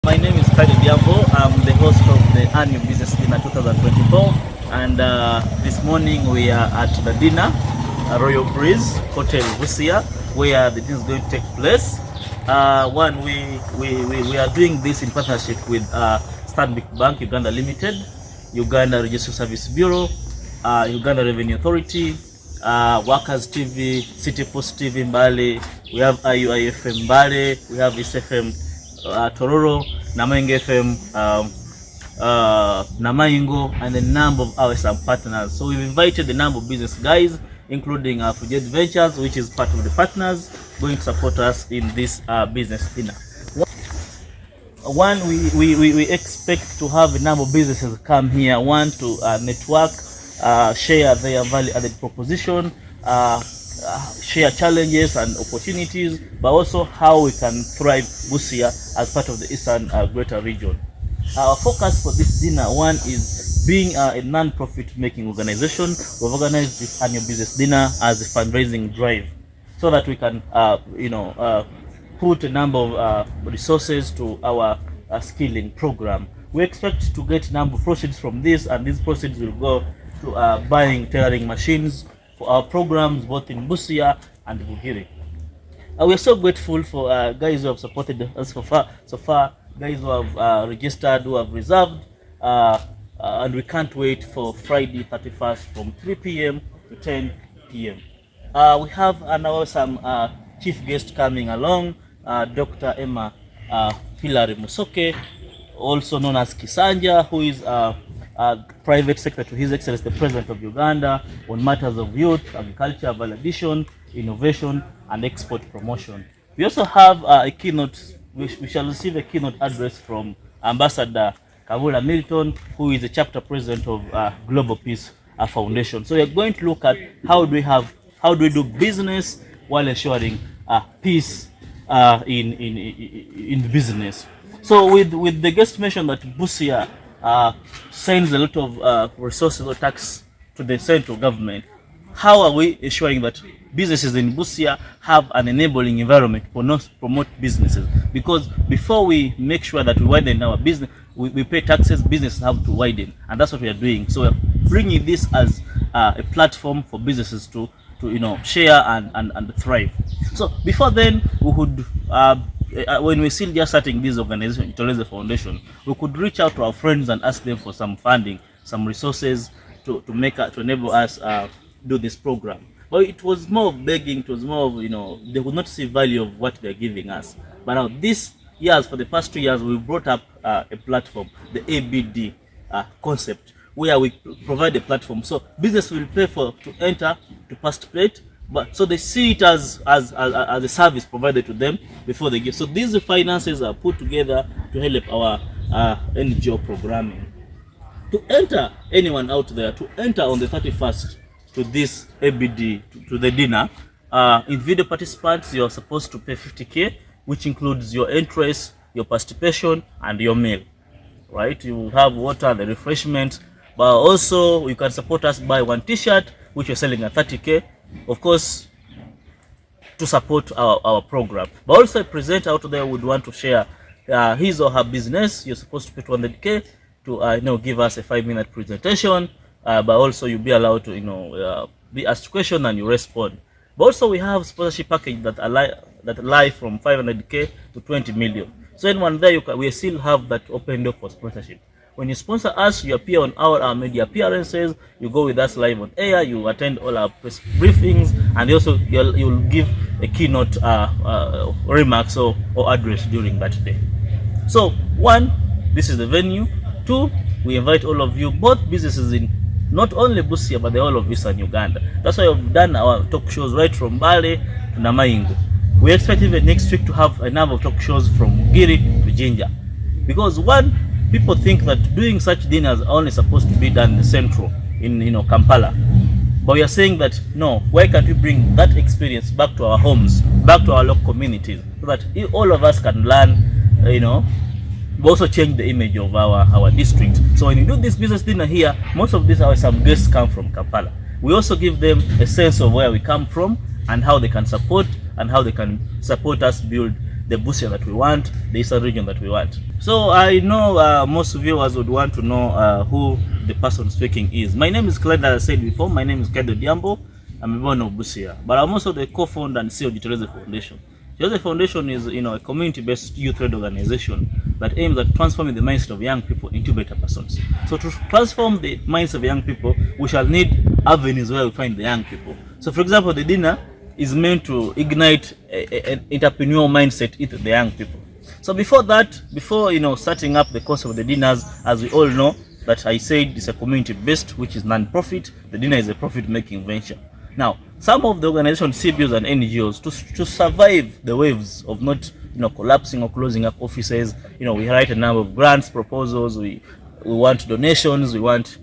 My name is Clide Odhiambo. I'm the host of the annual business dinner 2024, and this morning we are at the dinner, Royal Breeze Hotel Busia, where the dinner is going to take place. We are doing this in partnership with Stanbic Bank Uganda Limited, Uganda Register Service Bureau, Uganda Revenue Authority, Workers TV, City Post TV Mbale, we have IUIFM Mbale, we have SFM Tororo, Namaingo FM, Namaingo, and a number of our partners. So we've invited a number of business guys, including Fujet Ventures, which is part of the partners, going to support us in this business dinner. One, we expect to have a number of businesses come here. One, to network, share their value-added proposition, share challenges and opportunities, but also how we can thrive Busia as part of the Eastern Greater Region. Our focus for this dinner, one, is being a non-profit making organization. We've organized this annual business dinner as a fundraising drive so that we can put a number of resources to our skilling program. We expect to get a number of proceeds from this, and these proceeds will go to buying tailoring machines for our programs both in Busia and Bugiri. We are so grateful for guys who have supported us so far, guys who have registered, who have reserved, and we can't wait for Friday 31st from 3 p.m. to 10 p.m. We have now some chief guests coming along, Dr. Emma Hilary Musoke, also known as Kisanja, who is Private Secretary to His Excellency the President of Uganda on matters of youth, agriculture, value addition, innovation, and export promotion. We also have a keynote. We shall receive a keynote address from Ambassador Kavula Milton, who is the chapter president of Global Peace Foundation. So we are going to look at how do we do business while ensuring peace in business. So with the guest mentioned that Busia sends a lot of resources or tax to the central government, how are we ensuring that businesses in Busia have an enabling environment for not promote businesses? Because before we make sure that we widen our business, we pay taxes, businesses have to widen, and that's what we are doing. So we're bringing this as a platform for businesses to share and thrive. So before then, we would when we still just starting this organization, Itoleze Foundation, we could reach out to our friends and ask them for some funding, some resources to enable us do this program. But it was more of begging. It was more of, they would not see value of what they're giving us. But now this years, for the past 2 years, we brought up a platform, the ABD concept, where we provide a platform. So business will pay to enter, to participate, but so they see it as a service provided to them before they give. So these finances are put together to help our NGO programming. To enter, anyone out there, to enter on the 31st to this ABD, to the dinner, individual participants, you are supposed to pay 50K, which includes your interest, your participation, and your meal. Right? You will have water, the refreshment, but also you can support us by one T-shirt, which we're selling at 30K. Of course, to support our program. But also a presenter out there would want to share his or her business. You're supposed to pay 200K to give us a 5-minute presentation. But also you'll be allowed to be asked question and you respond. But also we have sponsorship package that lie from 500K to 20 million. So anyone there, we still have that open door for sponsorship. When you sponsor us, you appear on our media appearances, you go with us live on air, you attend all our press briefings, and also you'll give a keynote remarks or address during that day. So one, this is the venue. Two, we invite all of you, both businesses in not only Busia but the whole of Eastern Uganda. That's why we've done our talk shows right from Mbale to Namaingo. We expect even next week to have a number of talk shows from Bugiri to Jinja. Because one, people think that doing such dinners are only supposed to be done in the central, in Kampala. But we are saying that no, why can't we bring that experience back to our homes, back to our local communities, so that all of us can learn, but also change the image of our district. So when you do this business dinner here, most of these some guests come from Kampala. We also give them a sense of where we come from and how they can support us build the Busia that we want, the eastern region that we want. So I know most viewers would want to know who the person speaking is. My name is Clide, as I said before. My name is Clide Odhiambo. I'm born of Busia, but I'm also the co-founder and CEO of Jitoleze Foundation. Jitoleze Foundation is, a community-based youth-led organization that aims at transforming the mindset of young people into better persons. So to transform the minds of young people, we shall need avenues where we find the young people. So for example, the dinner is meant to ignite an entrepreneurial mindset in the young people. So before starting up the concept of the dinners, as we all know, that I said it's a community-based, which is non-profit. The dinner is a profit-making venture. Now, some of the organizations, CBOs and NGOs, to survive the waves of not collapsing or closing up offices, we write a number of grants, proposals, we want donations, we want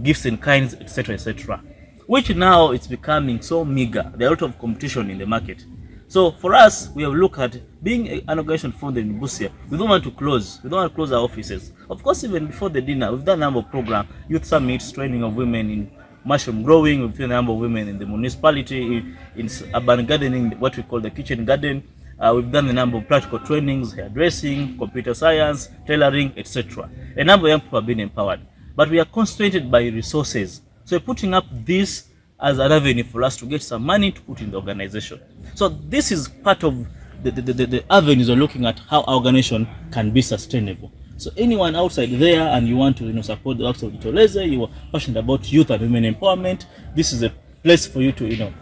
gifts in kinds, etc., etc., which now it's becoming so meager. There are a lot of competition in the market. So for us, we have looked at being an organization founded in Busia. We don't want to close our offices. Of course, even before the dinner, we've done a number of programs, youth summits, training of women in mushroom growing. We've trained a number of women in the municipality, in urban gardening, what we call the kitchen garden. We've done a number of practical trainings, hairdressing, computer science, tailoring, etc. A number of young people have been empowered, but we are constrained by resources. So we're putting up this as an avenue for us to get some money to put in the organization. So this is part of the avenues we're looking at how our organization can be sustainable. So anyone outside there and you want to support the works of Jitoleze, you are passionate about youth and women empowerment, this is a place for you to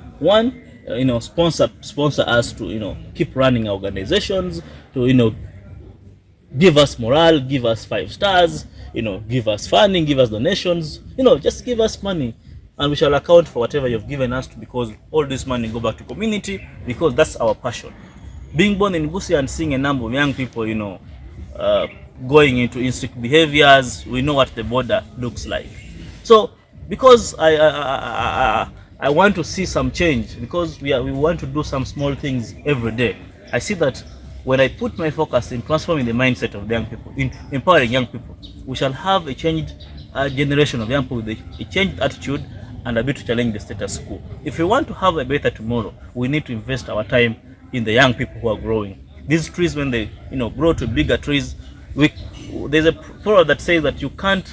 sponsor us to keep running our organizations, to give us morale, give us 5 stars, give us funding, give us donations, just give us money, and we shall account for whatever you've given us, because all this money go back to community, because that's our passion. Being born in Busia and seeing a number of young people going into instinct behaviors, we know what the border looks like. So because I want to see some change, because we want to do some small things every day, I see that when I put my focus in transforming the mindset of the young people, in empowering young people, we shall have a changed generation of young people with a changed attitude and a bit to challenge the status quo. If we want to have a better tomorrow, we need to invest our time in the young people who are growing. These trees, when they grow to bigger trees, there's a proverb that says that you can't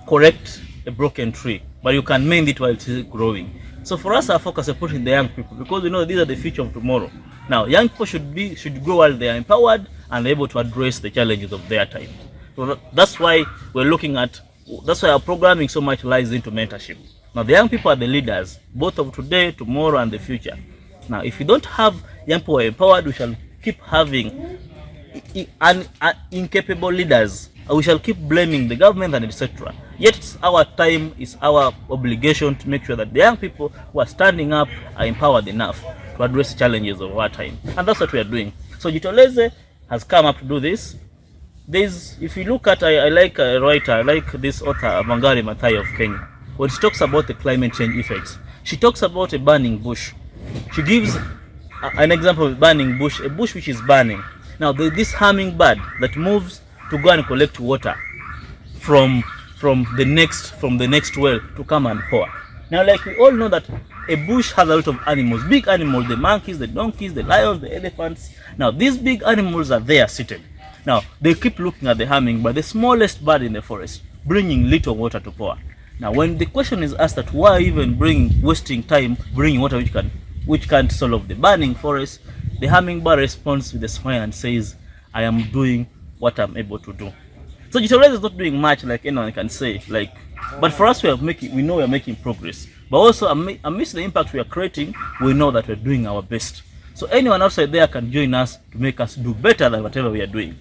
correct a broken tree, but you can mend it while it is growing. So for us, our focus is putting the young people, because these are the future of tomorrow. Now, young people should grow while they are empowered and able to address the challenges of their time. So that's why our programming so much lies into mentorship. Now, the young people are the leaders, both of today, tomorrow, and the future. Now, if we don't have young people empowered, we shall keep having incapable leaders. We shall keep blaming the government and etc. Yet it's our time, it's our obligation to make sure that the young people who are standing up are empowered enough to address the challenges of our time. And that's what we are doing. So Jitoleze has come up to do this. If you look at, I like a writer, I like this author, Wangari Maathai of Kenya. When she talks about the climate change effects, she talks about a burning bush. She gives an example of a burning bush, a bush which is burning. Now, this hummingbird that moves to go and collect water from the next well to come and pour. Now, like we all know that a bush has a lot of animals, big animals, the monkeys, the donkeys, the lions, the elephants. Now, these big animals are there seated. Now, they keep looking at the hummingbird, the smallest bird in the forest, bringing little water to pour. Now, when the question is asked that why even wasting time bringing water which can't solve the burning forest, the hummingbird responds with a smile and says, I am doing what I'm able to do. So Jitoleze is not doing much, like anyone can say, but for us we know we are making progress. But also amidst the impact we are creating, we know that we're doing our best. So anyone outside there can join us to make us do better than whatever we are doing.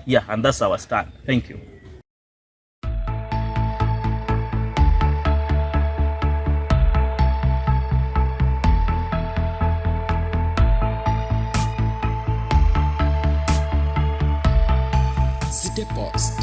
Yeah, and that's our stand. Thank you. City Post.